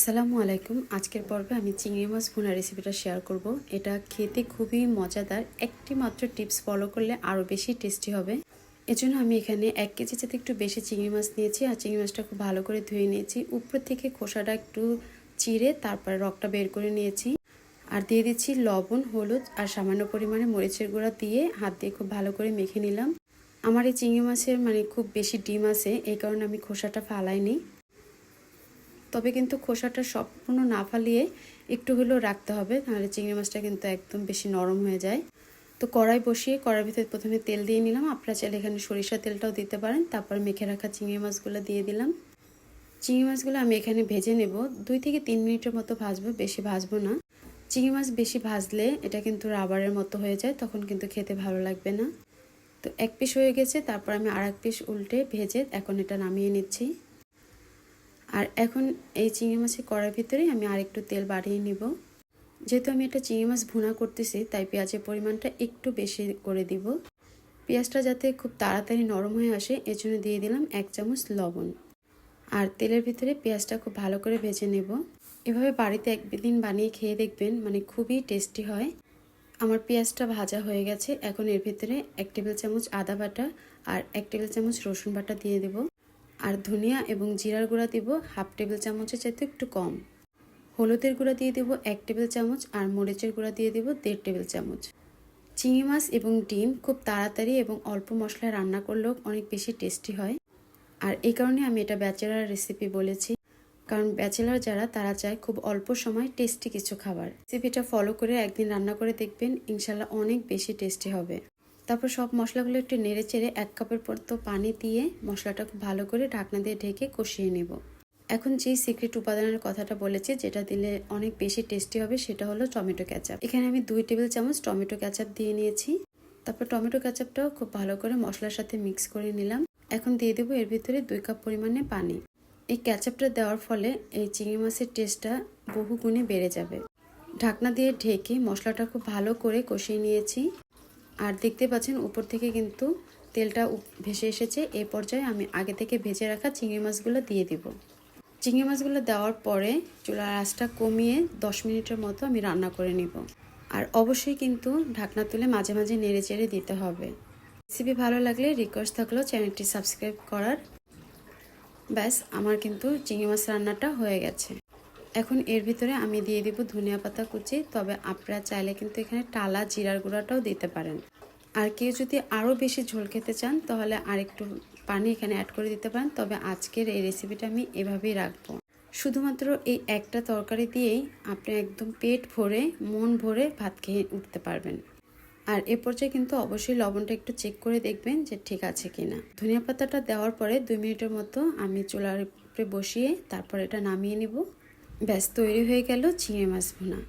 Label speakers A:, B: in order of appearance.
A: আসসালামু আলাইকুম। আজকের পর্বে আমি চিংড়ি মাছ ভুনা রেসিপিটা শেয়ার করব। এটা খেতে খুবই মজাদার। একটি মাত্র টিপস ফলো করলে আরও বেশি টেস্টি হবে। এজন্য আমি এখানে 1 কেজি যেতে একটু বেশি চিংড়ি মাছ নিয়েছি আর চিংড়ি মাছটা খুব ভালো করে ধুয়ে নিয়েছি। উপর থেকে খোসাটা একটু চিড়ে তারপরে রগটা বের করে নিয়েছি। আর দিয়ে দিচ্ছি লবণ, হলুদ আর সামান্য পরিমাণে মরিচের গুঁড়া দিয়ে হাত দিয়ে খুব ভালো করে মেখে নিলাম। আমার এই চিংড়ি মাছের খুব বেশি ডিম আছে, এই কারণে আমি খোসাটা ফালাইনি। তবে কিন্তু খোসাটা সম্পূর্ণ না ফালিয়ে একটু হলেও রাখতে হবে, নাহলে চিংড়ি মাছটা কিন্তু একদম বেশি নরম হয়ে যায়। তো কড়াই বসিয়ে কড়াইয়ের ভিতরে প্রথমে তেল দিয়ে নিলাম। আপনারা চাইলে এখানে সরিষার তেলটাও দিতে পারেন। তারপর মেখে রাখা চিংড়ি মাছগুলো দিয়ে দিলাম। চিংড়ি মাছগুলো আমি এখানে ভেজে নেব। 2 থেকে 3 মিনিটের মতো ভাজবো, বেশি ভাজবো না। চিংড়ি মাছ বেশি ভাজলে এটা কিন্তু রাবারের মতো হয়ে যায়, তখন কিন্তু খেতে ভালো লাগবে না। তো এক পিস হয়ে গেছে, তারপর আমি আর এক পিস উল্টে ভেজে এখন এটা নামিয়ে নিচ্ছি। আর এখন এই চিংড়ি মাছের কড়ার ভিতরে আমি আরেকটু তেল বাড়িয়ে নিব। যেহেতু আমি এটা চিংড়ি মাছ ভুনা করতেছি, তাই পেঁয়াজের পরিমাণটা একটু বেশি করে দিব। পেঁয়াজটা যাতে খুব তাড়াতাড়ি নরম হয়ে আসে, এজন্য দিয়ে দিলাম 1 চামচ লবণ। আর তেলের ভিতরে পেঁয়াজটা খুব ভালো করে ভেজে নেব। এভাবে বাড়িতে একদিন বানিয়ে খেয়ে দেখবেন, খুবই টেস্টি হয়। আমার পেঁয়াজটা ভাজা হয়ে গেছে। এখন এর ভিতরে 1 টেবিল চামচ আদা বাটা আর 1 টেবিল চামচ রসুন বাটা দিয়ে দেব। আর ধনিয়া এবং জিরার গুঁড়া দিব 1/2 টেবিল চামচের চাইতে একটু কম। হলুদের গুঁড়া দিয়ে দেব 1 টেবিল চামচ আর মরিচের গুঁড়া দিয়ে দেব 1.5 টেবিল চামচ। চিংড়ি মাছ এবং ডিম খুব তাড়াতাড়ি এবং অল্প মশলায় রান্না করলেও অনেক বেশি টেস্টি হয়। আর এই কারণে আমি এটা ব্যাচেলার রেসিপি বলেছি, কারণ ব্যাচেলার যারা তারা চায় খুব অল্প সময় টেস্টি কিছু খাবার। রেসিপিটা ফলো করে একদিন রান্না করে দেখবেন, ইনশাল্লাহ অনেক বেশি টেস্টি হবে। তারপর সব মশলাগুলো একটু নেড়ে চেড়ে 1 কাপের মতো পানি দিয়ে মশলাটা খুব ভালো করে ঢাকনা দিয়ে ঢেকে কষিয়ে নেব। এখন যে সিক্রেট উপাদানের কথাটা বলেছি, যেটা দিলে অনেক বেশি টেস্টি হবে, সেটা হলো টমেটো ক্যাচাপ। এখানে আমি 2 টেবিল চামচ টমেটো ক্যাচাপ দিয়ে নিয়েছি। তারপর টমেটো ক্যাচাপটাও খুব ভালো করে মশলার সাথে মিক্স করে নিলাম। এখন দিয়ে দেবো এর ভিতরে 2 কাপ পরিমাণে পানি। এই ক্যাচাপটা দেওয়ার ফলে এই চিংড়ি মাছের টেস্টটা বহু গুণে বেড়ে যাবে। ঢাকনা দিয়ে ঢেকে মশলাটা খুব ভালো করে কষিয়ে নিয়েছি। আর দেখতে পাচ্ছেন উপর থেকে কিন্তু তেলটা ভেসে এসেছে। এই পর্যায়ে আমি আগে থেকে ভেজে রাখা চিংড়ি মাছগুলো দিয়ে দিব। চিংড়ি মাছগুলো দেওয়ার পরে চুলার আঁচটা কমিয়ে 10 মিনিটের মতো আমি রান্না করে নিব। আর অবশ্যই কিন্তু ঢাকনা তুলে মাঝে মাঝে নেড়ে চেড়ে দিতে হবে। রেসিপি ভালো লাগলে রিকোয়েস্ট থাকলো চ্যানেলটি সাবস্ক্রাইব করার। ব্যাস, আমার কিন্তু চিংড়ি মাছ রান্নাটা হয়ে গেছে। এখন এর ভিতরে আমি দিয়ে দিব ধনিয়া পাতা কুচি। তবে আপনারা চাইলে কিন্তু এখানে টালা জিরার গুঁড়াটাও দিতে পারেন। আর কেউ যদি আরও বেশি ঝোল খেতে চান, তাহলে আরেকটু পানি এখানে অ্যাড করে দিতে পারেন। তবে আজকের এই রেসিপিটা আমি এভাবেই রাখবো। শুধুমাত্র এই একটা তরকারি দিয়েই আপনি একদম পেট ভরে মন ভরে ভাত খেয়ে উঠতে পারবেন। আর এ পর্যায়ে কিন্তু অবশ্যই লবণটা একটু চেক করে দেখবেন যে ঠিক আছে কিনা। ধনিয়া পাতাটা দেওয়ার পরে 2 মিনিটের মতো আমি চুলার উপরে বসিয়ে তারপর এটা নামিয়ে নিব। ব্যাস, তৈরি হয়ে গেল চিংড়ি মাছ ভুনা।